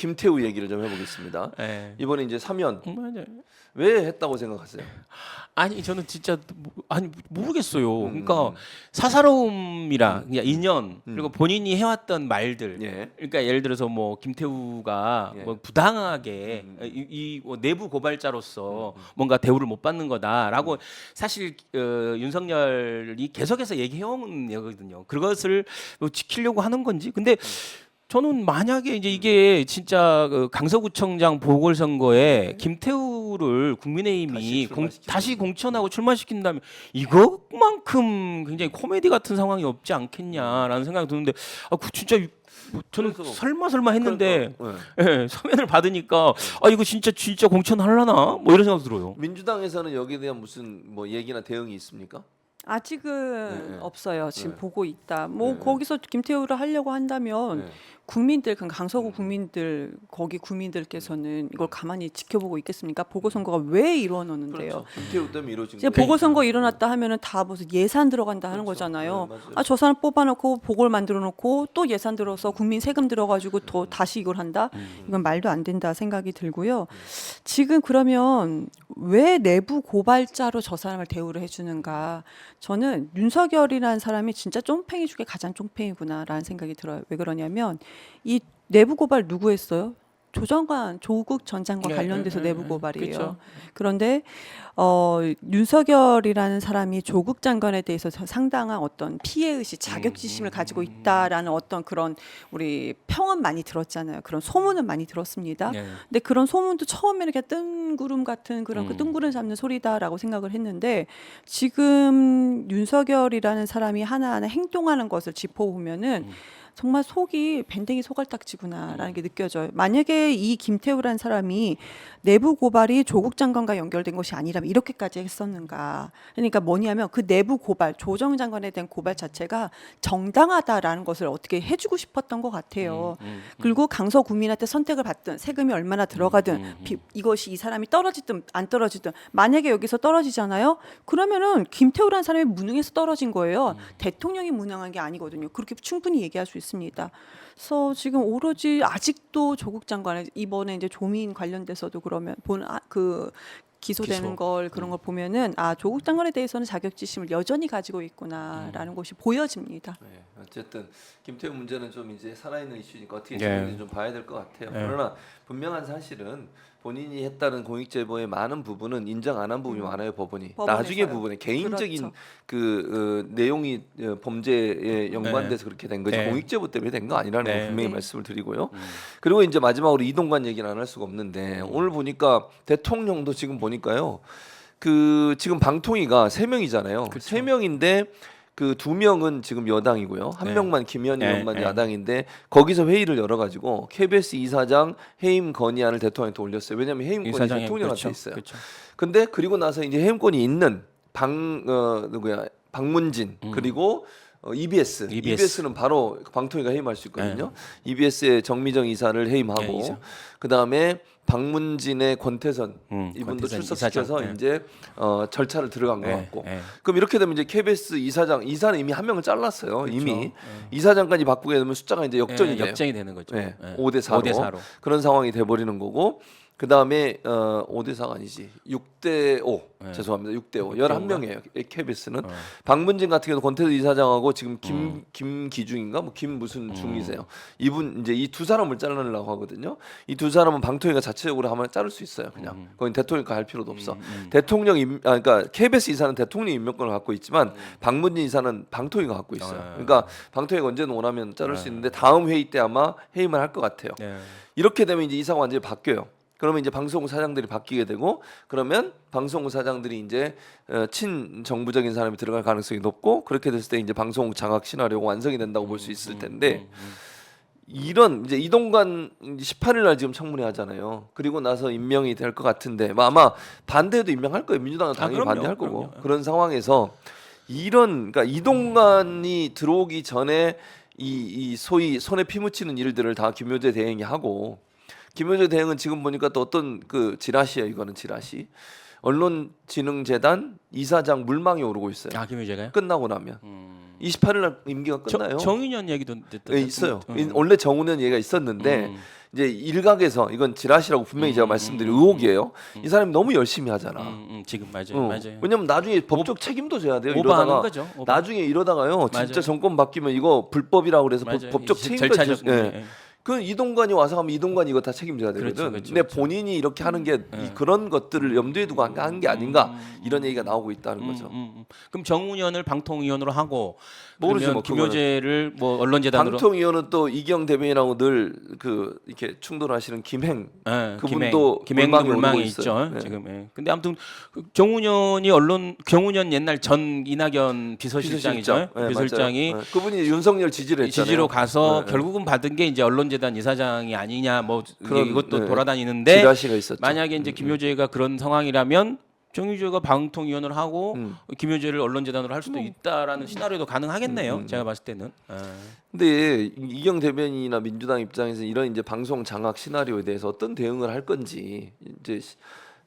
김태우 얘기를 좀 해보겠습니다. 예. 이번에 이제 사면 맞아요. 왜 했다고 생각하세요? 아니 저는 진짜 아니 모르겠어요. 그러니까 사사로움이랑 그냥 인연 그리고 본인이 해왔던 말들. 예. 그러니까 예를 들어서 뭐 김태우가 예. 뭐 부당하게 뭐 내부 고발자로서 뭔가 대우를 못 받는 거다라고 사실 윤석열이 계속해서 얘기해온 거거든요. 그것을 뭐 지키려고 하는 건지. 근데 저는 만약에 이제 이게 진짜 그 강서구청장 보궐선거에 김태우를 국민의힘이 다시 공천하고 출마시킨다면 이것만큼 굉장히 코미디 같은 상황이 없지 않겠냐라는 생각이 드는데 진짜 저는 그래서 설마 했는데 그러니까, 예, 서면을 받으니까 이거 진짜 공천하려나 뭐 이런 생각 들어요. 민주당에서는 여기에 대한 무슨 뭐 얘기나 대응이 있습니까? 아직은 네. 없어요. 지금 네. 보고 있다. 뭐 네. 거기서 김태우를 하려고 한다면 네. 국민들, 그 강서구 국민들, 거기 국민들께서는 이걸 가만히 지켜보고 있겠습니까? 보궐선거가 왜 이루어졌는데요? 그렇죠. 김태우 때문에 이루어진 이제 거예요. 보궐선거 일어났다 하면은 다 무슨 예산 들어간다 하는 그렇죠. 거잖아요. 네, 맞아요. 저 사람 뽑아놓고 보궐 만들어놓고 또 예산 들어서 국민 세금 들어가지고 더 다시 이걸 한다? 이건 말도 안 된다 생각이 들고요. 지금 그러면 왜 내부 고발자로 저 사람을 대우를 해주는가? 저는 윤석열이라는 사람이 진짜 쫑팽이 중에 가장 쫑팽이구나라는 생각이 들어요. 왜 그러냐면 이 내부 고발 누구 했어요? 조정관, 조국 전 장관 관련돼서 내부 고발이에요. 그렇죠. 그런데 윤석열이라는 사람이 조국 장관에 대해서 상당한 어떤 피해 의식, 자격지심을 가지고 있다라는 어떤 그런 우리 평은 많이 들었잖아요. 그런 소문은 많이 들었습니다. 네. 근데 그런 소문도 처음에는 그냥 뜬구름 같은 그런 그 뜬구름 잡는 소리다라고 생각을 했는데 지금 윤석열이라는 사람이 하나하나 행동하는 것을 짚어보면은 정말 속이 밴댕이 소갈딱지구나라는 게 느껴져요. 만약에 이 김태우라는 사람이 내부 고발이 조국 장관과 연결된 것이 아니라면 이렇게까지 했었는가. 그러니까 뭐냐면 그 내부 고발, 조정 장관에 대한 고발 자체가 정당하다라는 것을 어떻게 해주고 싶었던 것 같아요. 그리고 강서 국민한테 선택을 받든 세금이 얼마나 들어가든 이것이 이 사람이 떨어지든 안 떨어지든 만약에 여기서 떨어지잖아요. 그러면은 김태우라는 사람이 무능해서 떨어진 거예요. 대통령이 무능한 게 아니거든요. 그렇게 충분히 얘기할 수 있습니다. 그래서 지금 오로지 아직도 조국 장관의 이번에 이제 조민 관련돼서도 그러면 기소되는 걸 그런 걸 보면은 조국 장관에 대해서는 자격지심을 여전히 가지고 있구나라는 것이 보여집니다. 네, 어쨌든 김태우 문제는 좀 이제 살아있는 이슈니까 어떻게 네. 진행되는지 좀 봐야 될 것 같아요. 네. 그러나 분명한 사실은 본인이 했다는 공익제보의 많은 부분은 인정 안 한 부분이 많아요. 법원이 나중에 법원에서요. 부분에 개인적인 그렇죠. 내용이 범죄에 연관돼서 그렇게 된 거지 네. 공익제보 때문에 된 거 아니라는 네. 거 분명히 네. 말씀을 드리고요. 그리고 이제 마지막으로 이동관 얘기는 안 할 수가 없는데 오늘 보니까 대통령도 지금 보니까요. 지금 방통위가 3명이잖아요. 그렇죠. 3명인데 그 2명은 지금 여당이고요. 한 네. 명만 김현희 네, 의원만 네. 야당인데 거기서 회의를 열어가지고 KBS 이사장 해임 건의안을 대통령한테 올렸어요. 왜냐하면 해임권이 이사장이 대통령한테 그렇죠. 있어요. 그렇죠. 근데 그리고 나서 이제 해임권이 있는 박문진 그리고 EBS는 바로 방통위가 해임할 수 있거든요. EBS의 정미정 이사를 해임하고 네, 이사. 그 다음에 박문진의 권태선 이분도 권태선 출석시켜서 이사장. 네. 이제 절차를 들어간 것 네, 같고 네. 그럼 이렇게 되면 이제 KBS 이사는 이미 한 명을 잘랐어요. 그렇죠. 이미 네. 이사장까지 바꾸게 되면 숫자가 이제 역전이 돼요. 역전이 되는 거죠. 네, 네. 5대 4로. 5대 4로. 그런 상황이 돼버리는 거고 그 다음에 5대 4가 아니지 6대 5 네. 죄송합니다 6대 5 6대 11명이에요 KBS는 박문진 같은 경우도 권태선 이사장하고 지금 김기중인가 뭐 김 무슨 중이세요 이분 이제 이 두 사람을 잘라내려고 하거든요 이 두 사람은 방통위가 자체적으로 하면 자를 수 있어요 그냥 거긴 대통령과 할 필요도 없어 그러니까 KBS 이사는 대통령 임명권을 갖고 있지만 박문진 이사는 방통위가 갖고 있어요 그러니까 방통위가 언제든 원하면 자를 수 있는데 다음 회의 때 아마 해임을 할 것 같아요 네. 이렇게 되면 이제 이사가 완전히 바뀌어요. 그러면 이제 방송국 사장들이 바뀌게 되고 그러면 방송국 사장들이 이제 친정부적인 사람이 들어갈 가능성이 높고 그렇게 됐을 때 이제 방송국 장악 시나리오가 완성이 된다고 볼 수 있을 텐데 이런 이제 이동관 18일 날 지금 청문회 하잖아요. 그리고 나서 임명이 될 것 같은데 뭐 아마 반대도 임명할 거예요. 민주당은 당연히 그럼요, 반대할 거고 그럼요. 그런 상황에서 그러니까 이동관이 들어오기 전에 이 소위 손에 피 묻히는 일들을 다 김효재 대행이 하고 김효재 대행은 지금 보니까 또 어떤 지라시야 이거는 지라시 언론진흥재단 이사장 물망에 오르고 있어요. 김효재가요? 끝나고 나면 28일 날 임기가 끝나요. 정윤현 얘기도 네, 있어요. 원래 정우는 얘가 있었는데 이제 일각에서 이건 지라시라고 분명히 제가 말씀드린 의혹이에요. 이 사람이 너무 열심히 하잖아. 지금 맞아요, 맞아요. 왜냐면 나중에 법적 책임도 져야 돼요. 오버하는 이러다가 거죠. 오버. 나중에 이러다가요. 진짜 맞아요. 정권 바뀌면 이거 불법이라고 그래서 맞아요. 법적 이 책임도 절차적 질 수- 예. 그 이동관이 와서 하면 이동관이 이거 다 책임져야 되거든. 그렇죠, 그렇죠, 근데 그렇죠. 본인이 이렇게 하는 게 그런 것들을 염두에 두고 한 게 아닌가 이런 얘기가 나오고 있다는 거죠. 그럼 정운현을 방통위원으로 하고 모르죠, 그러면 뭐 김효재를 뭐 언론재단으로 방통위원은 또 이경 대변인하고 늘 그 이렇게 충돌하시는 김행 예, 그분도 김행도 물망이 물망이 오르고 있죠 있어요. 네. 지금. 예. 근데 아무튼 그 정운현 옛날 전 이낙연 비서실장이죠. 네, 비서실장이 맞아요. 네. 그분이 윤석열 지지를 했잖아요. 지지로 가서 네, 네. 결국은 받은 게 이제 언론재단 이사장이 아니냐 뭐 그런, 이것도 네. 돌아다니는데 지라시가 있었죠. 만약에 이제 김효재가 그런 상황이라면 정유재가 방통위원을 하고 김효재를 언론재단으로 할 수도 있다라는 시나리오도 가능하겠네요. 제가 봤을 때는. 예. 근데 이경 대변인이나 민주당 입장에서 이런 이제 방송 장악 시나리오에 대해서 어떤 대응을 할 건지 이제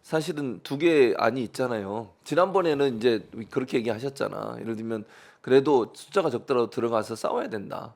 사실은 두 개 안이 있잖아요. 지난번에는 이제 그렇게 얘기하셨잖아. 예를 들면 그래도 숫자가 적더라도 들어가서 싸워야 된다.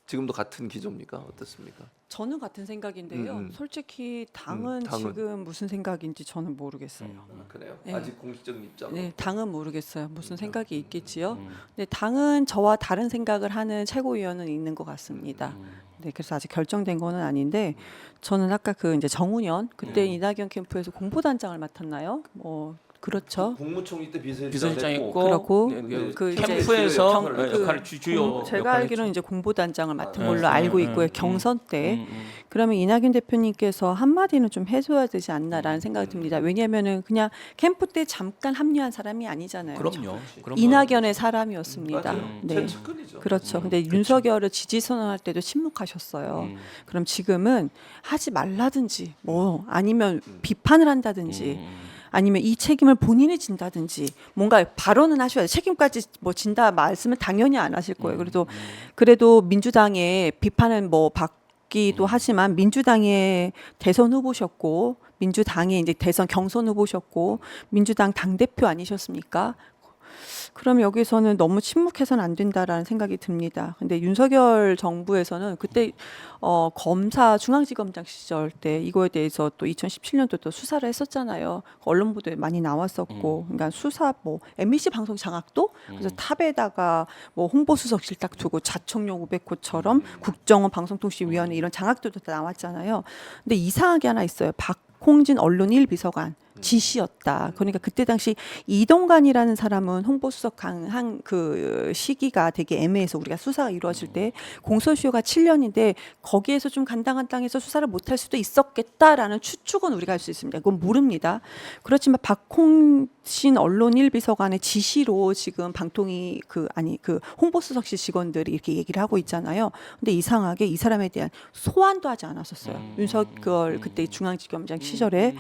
지금도 같은 기조입니까? 어떻습니까? 저는 같은 생각인데요. 솔직히 당은 당은. 지금 무슨 생각인지 저는 모르겠어요. 그래요. 네. 아직 공식적인 입장. 네, 당은 모르겠어요. 무슨 생각이 있겠지요. 근데 당은 저와 다른 생각을 하는 최고위원은 있는 것 같습니다. 네, 그래서 아직 결정된 거는 아닌데 저는 아까 그 이제 정운현 그때 이낙연 캠프에서 공보단장을 맡았나요? 뭐 그렇죠. 국무총리 때 비서실장했고 그렇고 네, 그 이제 캠프에서 그 역할을 주요 제가 역할을 알기로는 이제 공보단장을 맡은 네, 걸로 네, 알고 네, 있고요. 네. 경선 때. 그러면 이낙연 대표님께서 한마디는 좀 해줘야 되지 않나라는 생각이 듭니다. 왜냐하면은 그냥 캠프 때 잠깐 합류한 사람이 아니잖아요. 그럼요. 이낙연의 사람이었습니다. 맞아요. 네. 최측근이죠. 그렇죠. 근데 윤석열을 지지 선언할 때도 침묵하셨어요. 그럼 지금은 하지 말라든지 뭐 아니면 비판을 한다든지 아니면 이 책임을 본인이 진다든지 뭔가 발언은 하셔야 돼요. 책임까지 뭐 진다 말씀은 당연히 안 하실 거예요. 그래도 민주당의 비판은 뭐 받기도 하지만 민주당의 대선 후보셨고 민주당의 이제 대선 경선 후보셨고 민주당 당대표 아니셨습니까? 그럼 여기서는 너무 침묵해서는 안 된다라는 생각이 듭니다. 근데 윤석열 정부에서는 그때 검사 중앙지검장 시절 때 이거에 대해서 또 2017년도 또 수사를 했었잖아요. 언론 보도에 많이 나왔었고, 그러니까 수사 뭐 MBC 방송 장악도 그래서 탑에다가 뭐 홍보수석실 딱 두고 자청용 500호처럼 국정원 방송통신위원회 이런 장악도도 다 나왔잖아요. 근데 이상하게 하나 있어요. 박홍진 언론 1비서관. 지시였다. 그러니까 그때 당시 이동관이라는 사람은 홍보수석 한 그 시기가 되게 애매해서 우리가 수사가 이루어질 때 공소시효가 7년인데 거기에서 좀 간당간당해서 수사를 못할 수도 있었겠다라는 추측은 우리가 할 수 있습니다. 그건 모릅니다. 그렇지만 박홍신 언론 1비서관의 지시로 지금 방통위 그 홍보수석실 직원들이 이렇게 얘기를 하고 있잖아요. 근데 이상하게 이 사람에 대한 소환도 하지 않았었어요. 윤석열 그때 중앙지검장 시절에.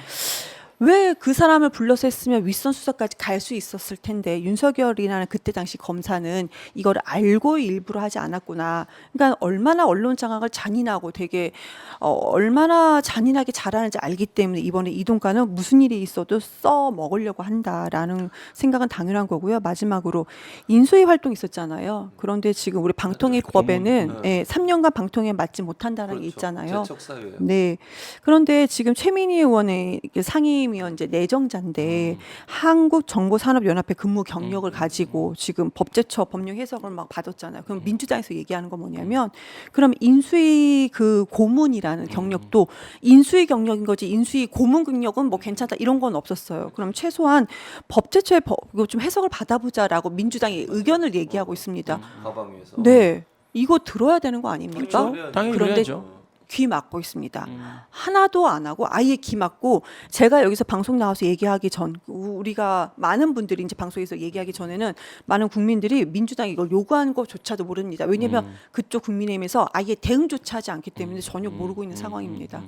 왜 그 사람을 불러서 했으면 윗선 수사까지 갈 수 있었을 텐데 윤석열이라는 그때 당시 검사는 이걸 알고 일부러 하지 않았구나. 그러니까 얼마나 언론 장악을 잔인하고 되게 얼마나 잔인하게 잘하는지 알기 때문에 이번에 이동관은 무슨 일이 있어도 써 먹으려고 한다라는 생각은 당연한 거고요. 마지막으로 인수위 활동 있었잖아요. 그런데 지금 우리 방통위법에는 3년간 방통위에 맞지 못한다는 게 있잖아요. 제척사유예요. 네. 그런데 지금 최민희 의원의 상임위원 이제 내정자인데 한국정보산업연합회 근무 경력을 가지고 지금 법제처 법령 해석을 막 받았잖아요. 그럼 민주당에서 얘기하는 건 뭐냐면 그럼 인수위 그 고문이라는 경력도 인수위 경력인 거지 인수위 고문 경력은 뭐 괜찮다 이런 건 없었어요. 그럼 최소한 법제처의 이거 좀 해석을 받아보자라고 민주당이 의견을 얘기하고 있습니다. 가방위에서. 네. 이거 들어야 되는 거 아닙니까? 당연히 그런데 그래야죠. 귀 막고 있습니다. 하나도 안 하고 아예 귀 막고 제가 여기서 방송 나와서 얘기하기 전 우리가 많은 분들이 이제 방송에서 얘기하기 전에는 많은 국민들이 민주당이 이걸 요구하는 것조차도 모릅니다. 왜냐하면 그쪽 국민의힘에서 아예 대응조차 하지 않기 때문에 전혀 모르고 있는 상황입니다.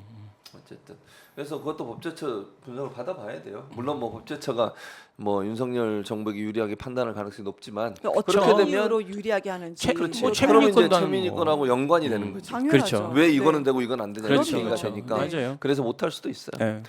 어쨌든 그래서 그것도 법제처 분석을 받아봐야 돼요. 물론 뭐 법제처가 뭐 윤석열 정부에게 유리하게 판단할 가능성이 높지만 어떤 그렇게 되면 이유로 유리하게 하는지 그렇지. 뭐 그러면 이제 최민희 건도 최민희 뭐. 건하고 연관이 되는 거지. 당연하죠. 그렇죠. 왜 네. 이거는 되고 이건 안 되냐는 그렇죠, 얘기가 그렇죠. 되니까. 맞아요. 그래서 못할 수도 있어요. 네.